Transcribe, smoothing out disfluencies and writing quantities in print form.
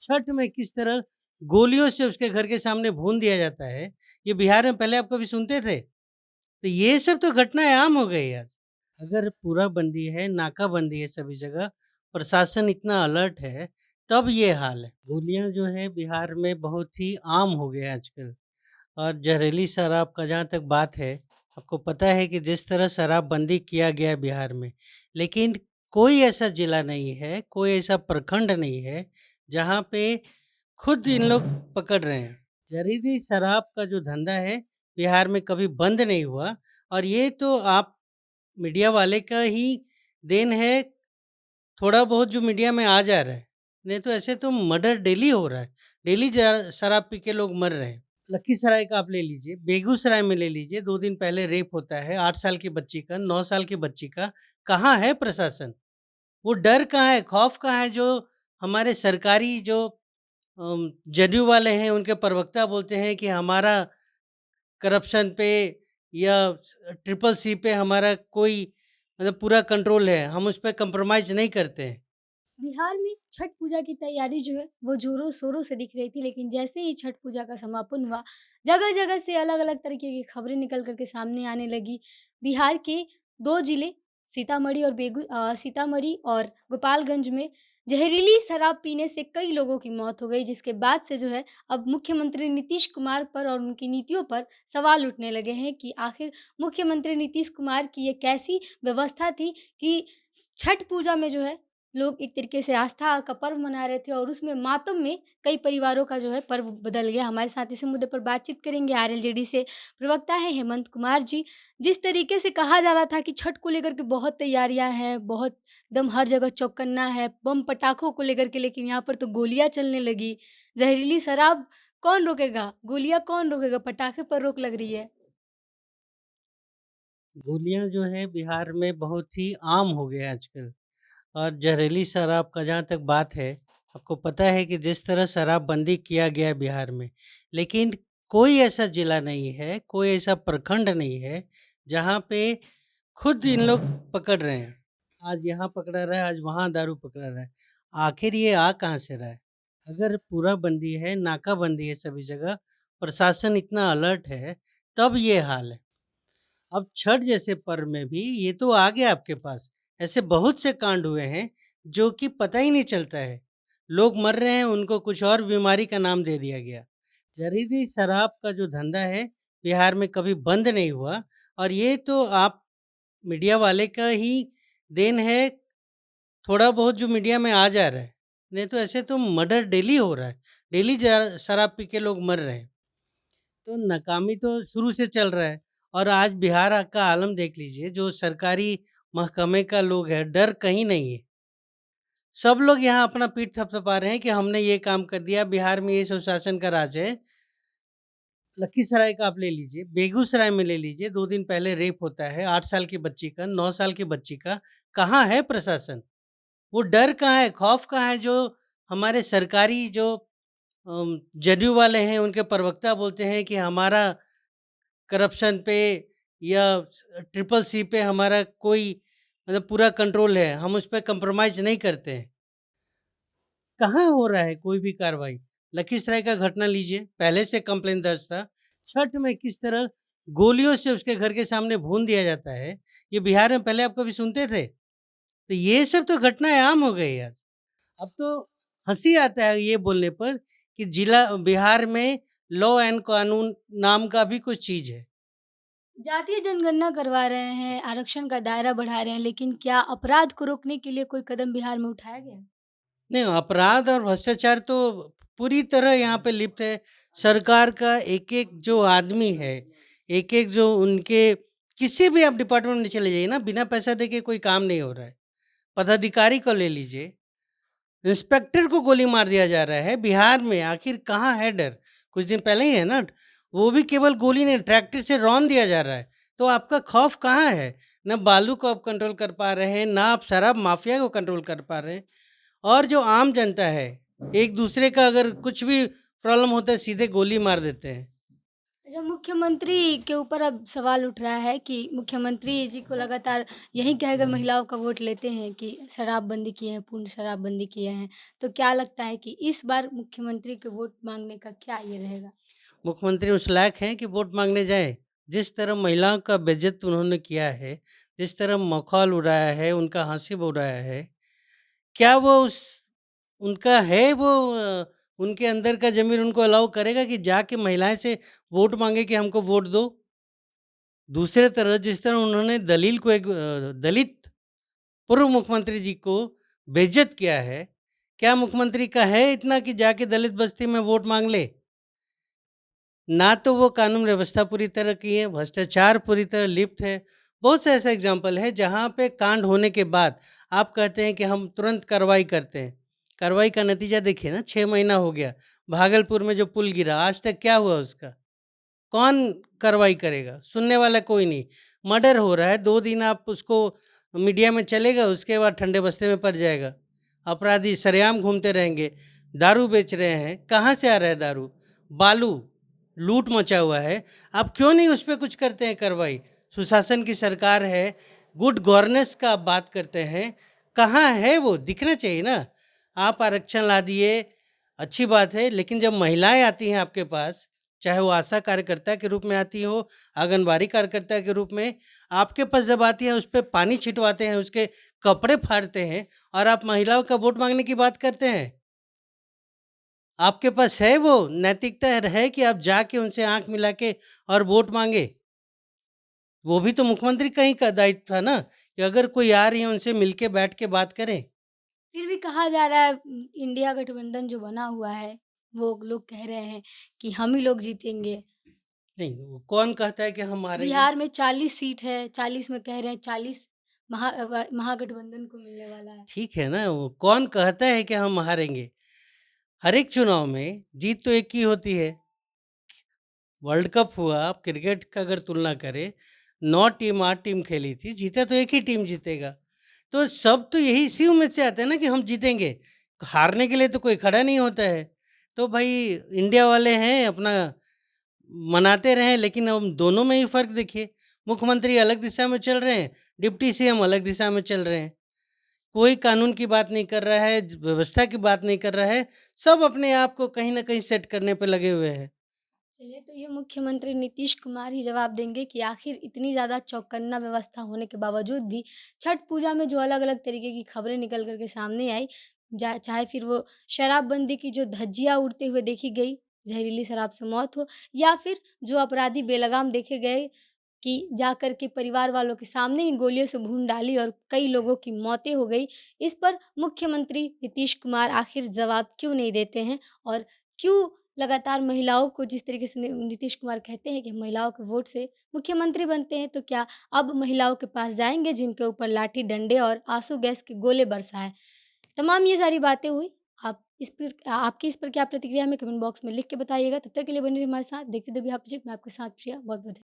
छठ में किस तरह गोलियों से उसके घर के सामने भून दिया जाता है, ये बिहार में पहले आप कभी सुनते थे? तो ये सब तो घटनाएँ आम हो गई आज। अगर पूरा बंदी है, नाकाबंदी है सभी जगह, प्रशासन इतना अलर्ट है, तब ये हाल है। गोलियाँ जो है बिहार में बहुत ही आम हो गया है आजकल। और जहरीली शराब का जहाँ तक बात है, आपको पता है कि जिस तरह शराबबंदी किया गया है बिहार में, लेकिन कोई ऐसा ज़िला नहीं है, कोई ऐसा प्रखंड नहीं है, जहाँ पे खुद इन लोग पकड़ रहे हैं। जहरीली शराब का जो धंधा है, बिहार में कभी बंद नहीं हुआ और ये तो आप मीडिया वाले का ही देन है, थोड़ा बहुत जो मीडिया में आ जा रहा है। नहीं तो ऐसे तो मर्डर डेली हो रहा है। डेली ज शराब पी के लोग मर रहे हैं। लखीसराय का आप ले लीजिए, बेगूसराय में ले लीजिए, 2 दिन पहले रेप होता है, 8 साल की बच्ची का, 9 साल की बच्ची का। कहाँ है प्रशासन? वो डर कहाँ है, खौफ कहाँ है जो हमारे सरकारी जो जदयू वाले हैं, उनके प्रवक्ता बोलते हैं कि हमारा करप्शन पे या ट्रिपल सी पे हमारा कोई मतलब पूरा कंट्रोल है, हम उस पे कॉम्प्रोमाइज़ नहीं करते हैं। बिहार में छठ पूजा की तैयारी जो है वो ज़ोरों-शोरों से दिख रही थी, लेकिन जैसे ही छठ पूजा का समापन हुआ, जगह-जगह से अलग-अलग तरीके की खबरें निकल कर के सामने आने लगी। बिहार के 2 जिले सीतामढ़ी और गोपालगंज में ज़हरीली शराब पीने से कई लोगों की मौत हो गई, जिसके बाद से जो है अब मुख्यमंत्री नीतीश कुमार पर और उनकी नीतियों पर सवाल उठने लगे हैं कि आखिर मुख्यमंत्री नीतीश कुमार की ये कैसी व्यवस्था थी कि छठ पूजा में जो है लोग एक तरीके से आस्था का पर्व मना रहे थे और उसमें मातम में कई परिवारों का जो है पर्व बदल गया। हमारे साथ इसी मुद्दे पर बातचीत करेंगे आरएलजेडी से प्रवक्ता हैं हेमंत कुमार जी। जिस तरीके से कहा जा रहा था कि छठ को लेकर के बहुत तैयारियाँ हैं, बहुत एकदम हर जगह चौकन्ना है, बम पटाखों को लेकर के, लेकिन यहाँ पर तो गोलियाँ चलने लगी। ज़हरीली शराब कौन रोकेगा? गोलियाँ कौन रोकेगा? पटाखे पर रोक लग रही है। गोलियाँ जो है बिहार में बहुत ही आम हो गया है आजकल। और जहरीली शराब का जहाँ तक बात है, आपको पता है कि जिस तरह शराबबंदी किया गया है बिहार में, लेकिन कोई ऐसा ज़िला नहीं है, कोई ऐसा प्रखंड नहीं है, जहाँ पे खुद इन लोग पकड़ रहे हैं। आज यहाँ पकड़ा रहा है, आज वहाँ दारू पकड़ा रहा है। आखिर ये आ कहाँ से रहा है? अगर पूरा बंदी है, नाकाबंदी है सभी जगह, प्रशासन इतना अलर्ट है, तब ये हाल है। अब छठ जैसे पर्व में भी ये तो आ गया आपके पास। ऐसे बहुत से कांड हुए हैं जो कि पता ही नहीं चलता है। लोग मर रहे हैं, उनको कुछ और बीमारी का नाम दे दिया गया। जहरीली शराब का जो धंधा है, बिहार में कभी बंद नहीं हुआ और ये तो आप मीडिया वाले का ही देन है, थोड़ा बहुत जो मीडिया में आ जा रहा है। नहीं तो ऐसे तो मर्डर डेली हो रहा है। डेली ज शराब पी के लोग मर रहे हैं। तो नाकामी तो शुरू से चल रहा है और आज बिहार का आलम देख लीजिए, जो सरकारी महकमे का लोग है, डर कहीं नहीं है। सब लोग यहाँ अपना पीठ थपथपा रहे हैं कि हमने ये काम कर दिया, बिहार में ये सुशासन का राज है। लखीसराय का आप ले लीजिए, बेगूसराय में ले लीजिए, 2 दिन पहले रेप होता है, 8 साल की बच्ची का, 9 साल की बच्ची का। कहाँ है प्रशासन? वो डर कहाँ है, खौफ कहाँ है जो हमारे सरकारी जो जदयू वाले हैं, उनके प्रवक्ता बोलते हैं कि हमारा करप्शन पे या ट्रिपल सी पे हमारा कोई मतलब पूरा कंट्रोल है, हम उस पे कॉम्प्रोमाइज़ नहीं करते हैं। कहाँ हो रहा है कोई भी कार्रवाई? लखीसराय का घटना लीजिए, पहले से कंप्लेंट दर्ज था। छठ में किस तरह गोलियों से उसके घर के सामने भून दिया जाता है, ये बिहार में पहले आप कभी सुनते थे? तो ये सब तो घटनाएँ आम हो गई आज। अब तो हँसी आता है ये बोलने पर कि जिला बिहार में लॉ एंड कानून नाम का भी कुछ चीज़ है। जातीय जनगणना करवा रहे हैं, आरक्षण का दायरा बढ़ा रहे हैं, लेकिन क्या अपराध को रोकने के लिए कोई कदम बिहार में उठाया गया है? नहीं, अपराध और भ्रष्टाचार तो पूरी तरह यहाँ पे लिप्त है। सरकार का एक-एक जो आदमी है, एक-एक जो उनके किसी भी आप डिपार्टमेंट में चले जाइए ना, बिना पैसा देके कोई काम नहीं हो रहा है। पदाधिकारी को ले लीजिए, इंस्पेक्टर को गोली मार दिया जा रहा है बिहार में, आखिर कहाँ है डर? कुछ दिन पहले ही है ना, वो भी केवल गोली नहीं, ट्रैक्टर से रौंद दिया जा रहा है। तो आपका खौफ कहाँ है? ना बालू को आप कंट्रोल कर पा रहे हैं, ना आप शराब माफिया को कंट्रोल कर पा रहे हैं। और जो आम जनता है, एक-दूसरे का अगर कुछ भी प्रॉब्लम होता है, सीधे गोली मार देते हैं। अच्छा, मुख्यमंत्री के ऊपर अब सवाल उठ रहा है कि मुख्यमंत्री जी को लगातार यही कहकर महिलाओं का वोट लेते हैं कि शराबबंदी किए हैं, पूर्ण शराबबंदी किए हैं। तो क्या लगता है कि इस बार मुख्यमंत्री के वोट माँगने का क्या ये रहेगा? मुख्यमंत्री उस लायक हैं कि वोट माँगने जाएँ? जिस तरह महिलाओं का बेइज़्ज़त उन्होंने किया है, जिस तरह मखौल उड़ाया है, उनका हँसी उड़ाया है, क्या वो उस उनका है वो उनके अंदर का ज़मीर उनको अलाउ करेगा कि जाके महिलाएँ से वोट माँगे कि हमको वोट दो? दूसरे तरह जिस तरह उन्होंने दलित पूर्व मुख्यमंत्री जी को बेइज़्ज़त किया है, क्या मुख्यमंत्री का है इतना कि जाके दलित बस्ती में वोट माँग ले? ना तो वो कानून व्यवस्था पूरी तरह की है, भ्रष्टाचार पूरी तरह लिप्त है। बहुत से ऐसे एग्ज़ाम्पल है जहाँ पे कांड होने के बाद आप कहते हैं कि हम तुरंत कार्रवाई करते हैं। कार्रवाई का नतीजा देखिए ना 6 महीना हो गया। भागलपुर में जो पुल गिरा आज तक क्या हुआ उसका? कौन कार्रवाई करेगा? सुनने वाला कोई नहीं। मर्डर हो रहा है, 2 दिन आप उसको मीडिया में चलेगा, उसके बाद ठंडे बस्ते में पड़ जाएगा। अपराधी सरेआम घूमते रहेंगे, दारू बेच रहे हैं, कहाँ से आ रहा है दारू? बालू, लूट मचा हुआ है, आप क्यों नहीं उस पे कुछ करते हैं कार्रवाई? सुशासन की सरकार है, गुड गवर्नेंस का आप बात करते हैं, कहाँ है वो? दिखना चाहिए ना। आप आरक्षण ला दिए, अच्छी बात है, लेकिन जब महिलाएँ आती हैं आपके पास चाहे वो आशा कार्यकर्ता के रूप में आती हो, आंगनबाड़ी कार्यकर्ता के रूप में, आपके पास जब आती हैं उस पे पानी छिटवाते हैं, उसके कपड़े फाड़ते हैं और आप महिलाओं का वोट माँगने की बात करते हैं। आपके पास है वो नैतिकता है कि आप जाके उनसे आँख मिला के और वोट माँगे? वो भी तो मुख्यमंत्री का ही का दायित्व था ना, कि अगर कोई आ रही है उनसे मिल के बैठ के बात करें। फिर भी कहा जा रहा है इंडिया गठबंधन जो बना हुआ है, वो लोग कह रहे हैं कि हम ही लोग जीतेंगे। नहीं, वो कौन कहता है कि हम हारेंगे? बिहार में 40 सीट है, 40 में कह रहे हैं 40 महागठबंधन को मिलने वाला है। ठीक है ना, वो कौन कहता है कि हम हारेंगे? हर एक चुनाव में जीत तो एक ही होती है। वर्ल्ड कप हुआ, आप क्रिकेट का अगर तुलना करें, 9 टीम 8 टीम खेली थी, जीता तो एक ही टीम जीतेगा। तो सब तो यही इसी उम्मीद से आते हैं ना कि हम जीतेंगे। हारने के लिए तो कोई खड़ा नहीं होता है। तो भाई इंडिया वाले हैं अपना मनाते रहें लेकिन अब दोनों में ही फ़र्क देखिए। मुख्यमंत्री अलग दिशा में चल रहे हैं, डिप्टी सीएम अलग दिशा में चल रहे हैं। कोई कानून की बात नहीं कर रहा है, व्यवस्था की बात नहीं कर रहा है, सब अपने आप को कहीं न कहीं सेट करने पे लगे हुए हैं। चलिए, तो ये मुख्यमंत्री नीतीश कुमार ही जवाब देंगे कि आखिर इतनी ज़्यादा चौकन्ना व्यवस्था होने के बावजूद भी छठ पूजा में जो अलग-अलग तरीके की खबरें निकल कर के सामने आई, चाहे फिर वो शराबबंदी की जो धज्जियाँ उड़ते हुए देखी गई, जहरीली शराब से मौत हो, या फिर जो अपराधी बेलगाम देखे गए कि जाकर के परिवार वालों के सामने ही गोलियों से भून डाली और कई लोगों की मौतें हो गई। इस पर मुख्यमंत्री नीतीश कुमार आखिर जवाब क्यों नहीं देते हैं और क्यों लगातार महिलाओं को जिस तरीके से नीतीश कुमार कहते हैं कि महिलाओं के वोट से मुख्यमंत्री बनते हैं, तो क्या अब महिलाओं के पास जाएँगे जिनके ऊपर लाठी डंडे और आंसू गैस के गोले बरसाए? तमाम ये सारी बातें हुई। आपकी इस पर क्या प्रतिक्रिया है हमें कमेंट बॉक्स में लिख के बताइएगा। तब तक के लिए बने रहिए हमारे साथ। देखते रहिए मैं आपके साथ प्रिया। बहुत-बहुत